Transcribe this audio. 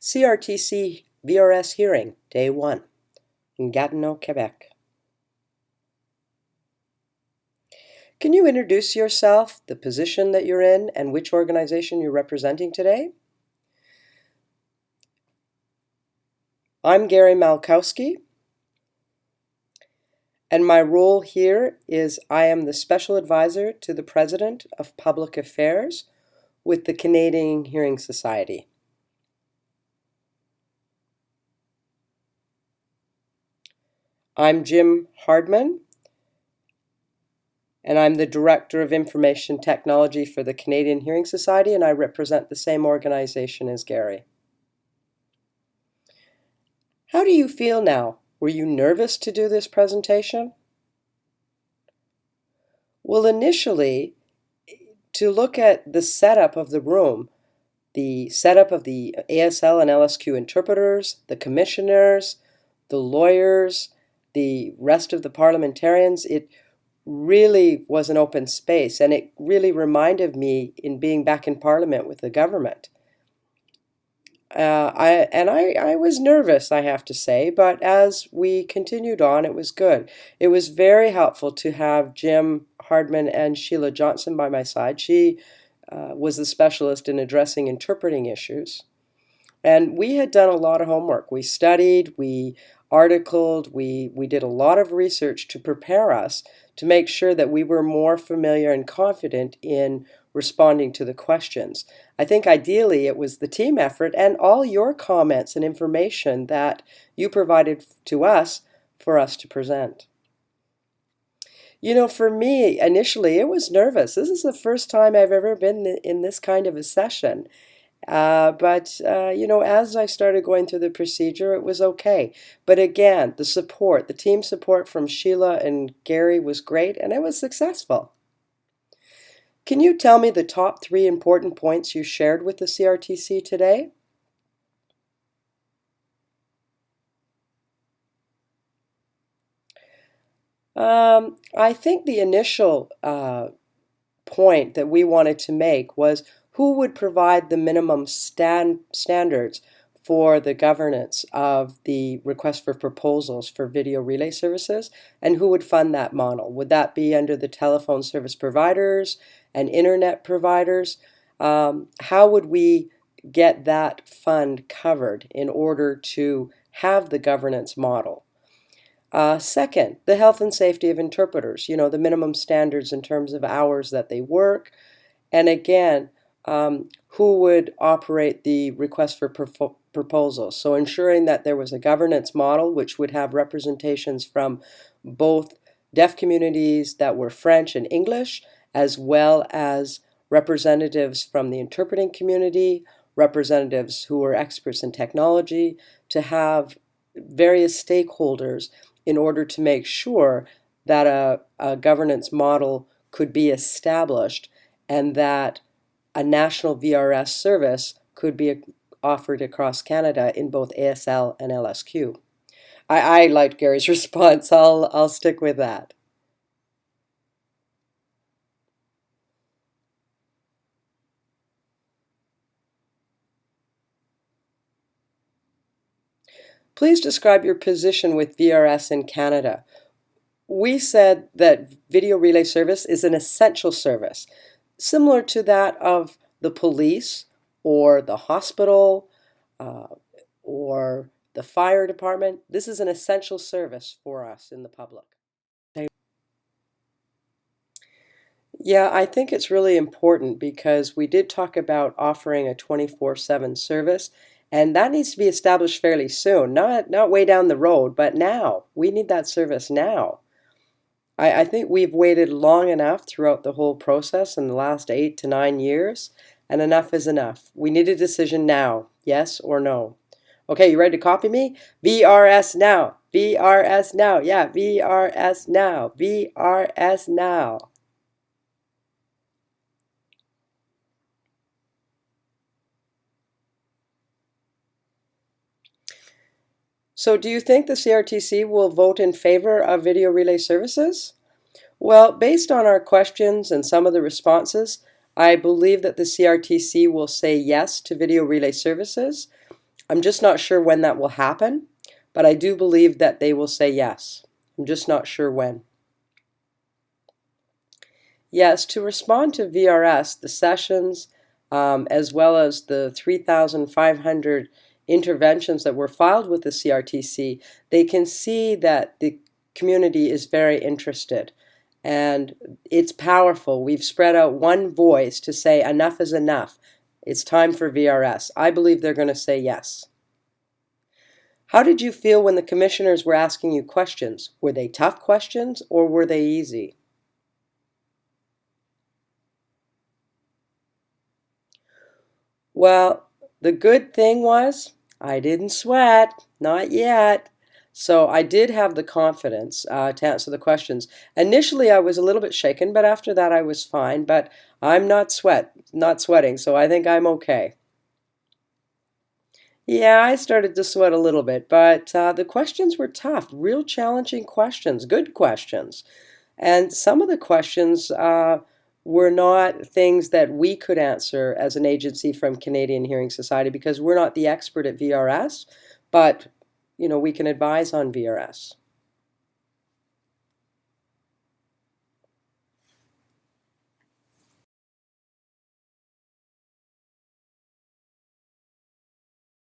CRTC VRS Hearing Day One in Gatineau, Quebec. Can you introduce yourself, the position that you're in, and which organization you're representing today? I'm Gary Malkowski, and my role here is I am the Special Advisor to the President of Public Affairs with the Canadian Hearing Society. I'm Jim Hardman, and I'm the Director of Information Technology for the Canadian Hearing Society, and I represent the same organization as Gary. How do you feel now? Were you nervous to do this presentation? Well, initially, to look at the setup of the room, the setup of the ASL and LSQ interpreters, the commissioners, the lawyers, the rest of the parliamentarians, it really was an open space, and it really reminded me in being back in Parliament with the government. I was nervous, I have to say, but as we continued on, it was good. It was very helpful to have Jim Hardman and Sheila Johnson by my side. She was the specialist in addressing interpreting issues. And we had done a lot of homework. We studied, we articled, we did a lot of research to prepare us to make sure that we were more familiar and confident in responding to the questions. I think ideally it was the team effort and all your comments and information that you provided to us for us to present. You know, for me, initially, it was nervous. This is the first time I've ever been in this kind of a session. You know, as I started going through the procedure, it was okay. But again, the support, the team support from Sheila and Gary was great, and it was successful. Can you tell me the top 3 important points you shared with the CRTC today? I think the initial point that we wanted to make was who would provide the minimum standards for the governance of the request for proposals for video relay services, and who would fund that model? Would that be under the telephone service providers and internet providers? How would we get that fund covered in order to have the governance model? Second, the health and safety of interpreters, you know, the minimum standards in terms of hours that they work. And again, who would operate the request for proposals? So ensuring that there was a governance model which would have representations from both deaf communities that were French and English, as well as representatives from the interpreting community, representatives who were experts in technology, to have various stakeholders in order to make sure that a governance model could be established and that a national VRS service could be offered across Canada in both ASL and LSQ. I liked Gary's response. I'll stick with that. Please describe your position with VRS in Canada. We said that video relay service is an essential service, similar to that of the police or the hospital or the fire department. This is an essential service for us in the public. Yeah, I think it's really important because we did talk about offering a 24/7 service, and that needs to be established fairly soon, not way down the road, but now. We need that service now. I think we've waited long enough throughout the whole process in the last 8 to 9 years, and enough is enough. We need a decision now, yes or no. Okay, you ready to copy me? VRS now, VRS now, yeah, VRS now, VRS now. So do you think the CRTC will vote in favor of video relay services? Well, based on our questions and some of the responses, I believe that the CRTC will say yes to video relay services. I'm just not sure when that will happen, but I do believe that they will say yes. I'm just not sure when. Yes, to respond to VRS, the sessions, as well as the 3,500 interventions that were filed with the CRTC, they can see that the community is very interested. And it's powerful. We've spread out one voice to say enough is enough. It's time for VRS. I believe they're going to say yes. How did you feel when the commissioners were asking you questions? Were they tough questions or were they easy? Well, the good thing was I didn't sweat, not yet. So I did have the confidence to answer the questions. Initially, I was a little bit shaken, but after that, I was fine. But I'm not sweating, so I think I'm okay. Yeah, I started to sweat a little bit, but the questions were tough, real challenging questions, good questions. And some of the questions were not things that we could answer as an agency from Canadian Hearing Society because we're not the expert at VRS, but we can advise on VRS.